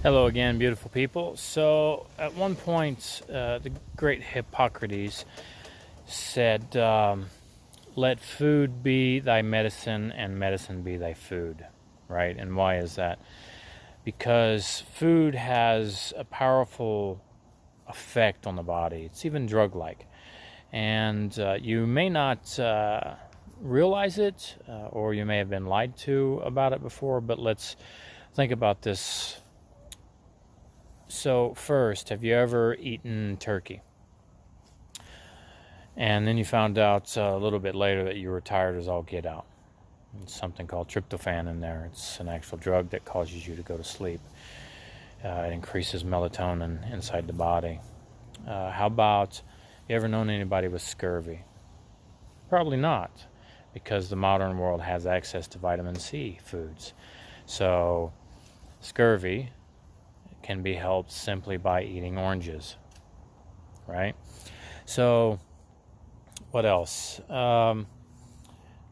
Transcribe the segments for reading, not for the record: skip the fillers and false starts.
Hello again, beautiful people. So, at one point, the great Hippocrates said, let food be thy medicine and medicine be thy food, right? And why is that? Because food has a powerful effect on the body. It's even drug-like. And you may not realize it, or you may have been lied to about it before, but let's think about this. So first, have you ever eaten turkey? And then you found out a little bit later that you were tired as all get out. It's something called tryptophan in there. It's an actual drug that causes you to go to sleep. It increases melatonin inside the body. How about, you ever known anybody with scurvy? Probably not, because the modern world has access to vitamin C foods. So scurvy can be helped simply by eating oranges, right? So, what else?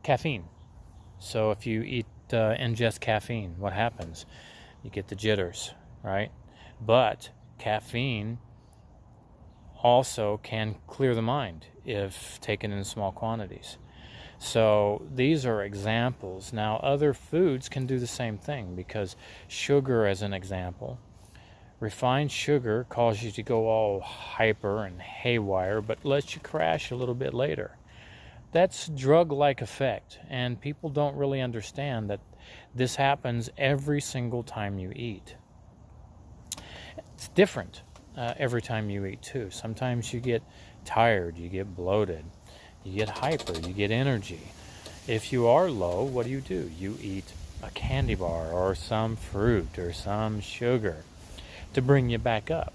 Caffeine. So if you ingest caffeine, what happens? You get the jitters, right? But caffeine also can clear the mind if taken in small quantities. So these are examples. Now, other foods can do the same thing, because sugar, as an example, refined sugar causes you to go all hyper and haywire, but lets you crash a little bit later. That's drug-like effect, and people don't really understand that this happens every single time you eat. It's different every time you eat too. Sometimes you get tired, you get bloated, you get hyper, you get energy. If you are low, what do? You eat a candy bar or some fruit or some sugar to bring you back up.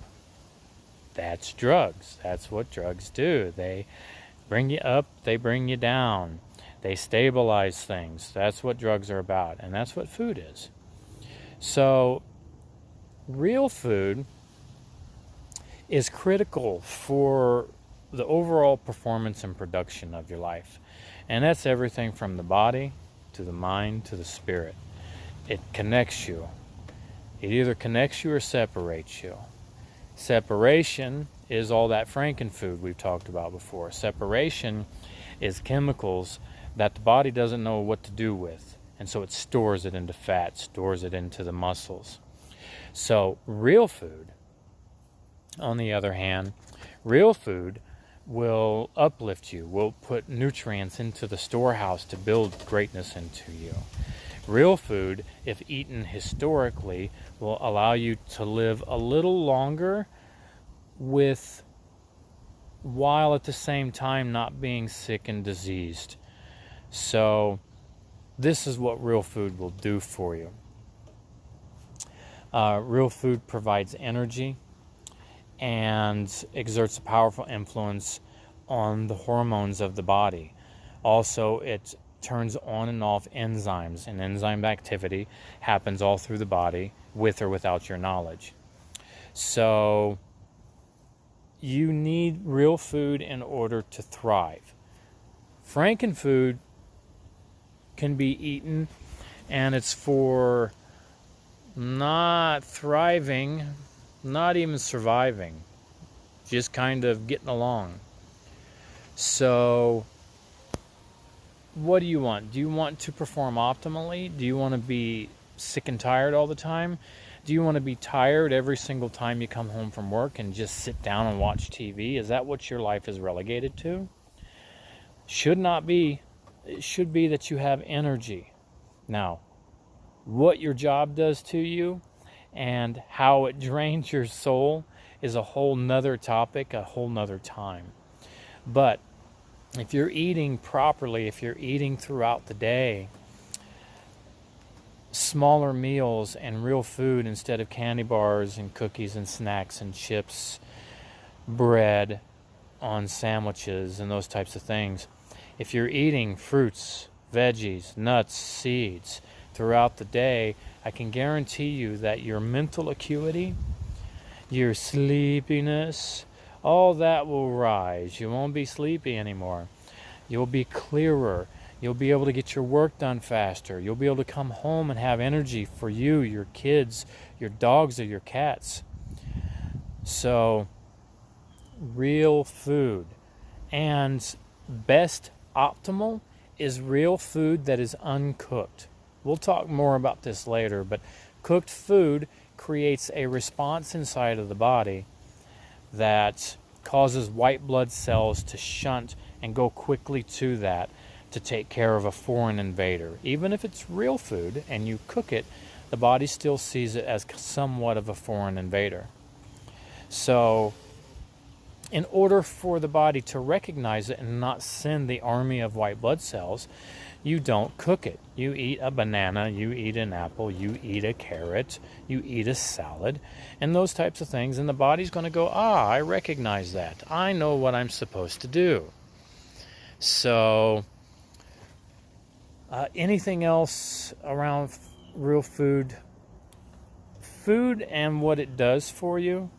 That's drugs. That's what drugs do. They bring you up, they bring you down. They stabilize things. That's what drugs are about, and that's what food is. So, real food is critical for the overall performance and production of your life. And that's everything from the body to the mind to the spirit. It connects you. It either connects you or separates you. Separation is all that frankenfood we've talked about before. Separation is chemicals that the body doesn't know what to do with. And so it stores it into fat, stores it into the muscles. So real food, on the other hand, real food will uplift you, will put nutrients into the storehouse to build greatness into you. Real food, if eaten historically, will allow you to live a little longer while at the same time not being sick and diseased. So this is what real food will do for you. Real food provides energy and exerts a powerful influence on the hormones of the body. Also, it turns on and off enzymes, and enzyme activity happens all through the body with or without your knowledge. So you need real food in order to thrive. Frankenfood can be eaten, and it's for not thriving, not even surviving, just kind of getting along. So what do you want? Do you want to perform optimally? Do you want to be sick and tired all the time? Do you want to be tired every single time you come home from work and just sit down and watch TV? Is that what your life is relegated to? Should not be. It should be that you have energy. Now, what your job does to you and how it drains your soul is a whole nother topic, a whole nother time. But if you're eating properly, if you're eating throughout the day, smaller meals and real food instead of candy bars and cookies and snacks and chips, bread on sandwiches and those types of things. If you're eating fruits, veggies, nuts, seeds throughout the day, I can guarantee you that your mental acuity, your sleepiness, all that will rise. You won't be sleepy anymore. You'll be clearer. You'll be able to get your work done faster. You'll be able to come home and have energy for you, your kids, your dogs, or your cats. So, real food. And best optimal is real food that is uncooked. We'll talk more about this later, but cooked food creates a response inside of the body that causes white blood cells to shunt and go quickly to that to take care of a foreign invader. Even if it's real food and you cook it, the body still sees it as somewhat of a foreign invader. So, in order for the body to recognize it and not send the army of white blood cells, you don't cook it. You eat a banana, you eat an apple, you eat a carrot, you eat a salad, and those types of things, and the body's going to go, I recognize that. I know what I'm supposed to do. So, anything else around real food? Food and what it does for you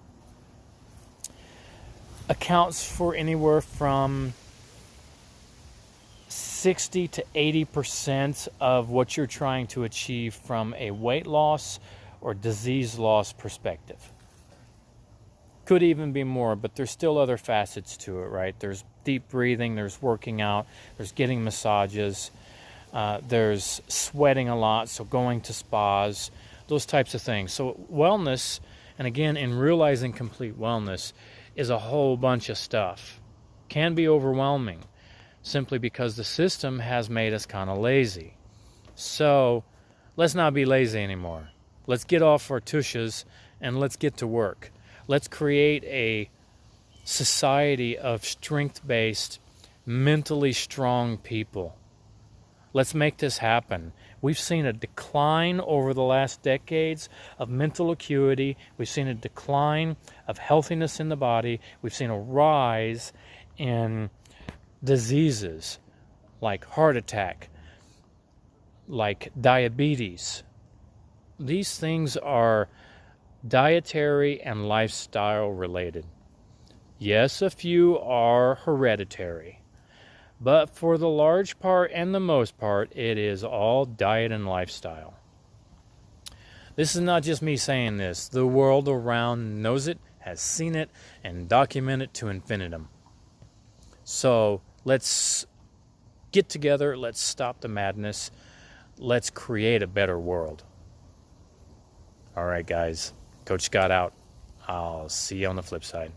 accounts for anywhere from 60 to 80% of what you're trying to achieve from a weight loss or disease loss perspective. Could even be more, but there's still other facets to it, right? There's deep breathing, there's working out, there's getting massages, there's sweating a lot, so going to spas, those types of things. So wellness, and again, in realizing complete wellness, is a whole bunch of stuff. Can be overwhelming simply because the system has made us kind of lazy. So let's not be lazy anymore. Let's get off our tushes and let's get to work. Let's create a society of strength-based, mentally strong people. Let's make this happen. We've seen a decline over the last decades of mental acuity. We've seen a decline of healthiness in the body. We've seen a rise in diseases like heart attack, like diabetes. These things are dietary and lifestyle related. Yes, a few are hereditary. But for the large part and the most part, it is all diet and lifestyle. This is not just me saying this. The world around knows it, has seen it, and documented it to infinitum. So let's get together. Let's stop the madness. Let's create a better world. All right, guys. Coach Scott out. I'll see you on the flip side.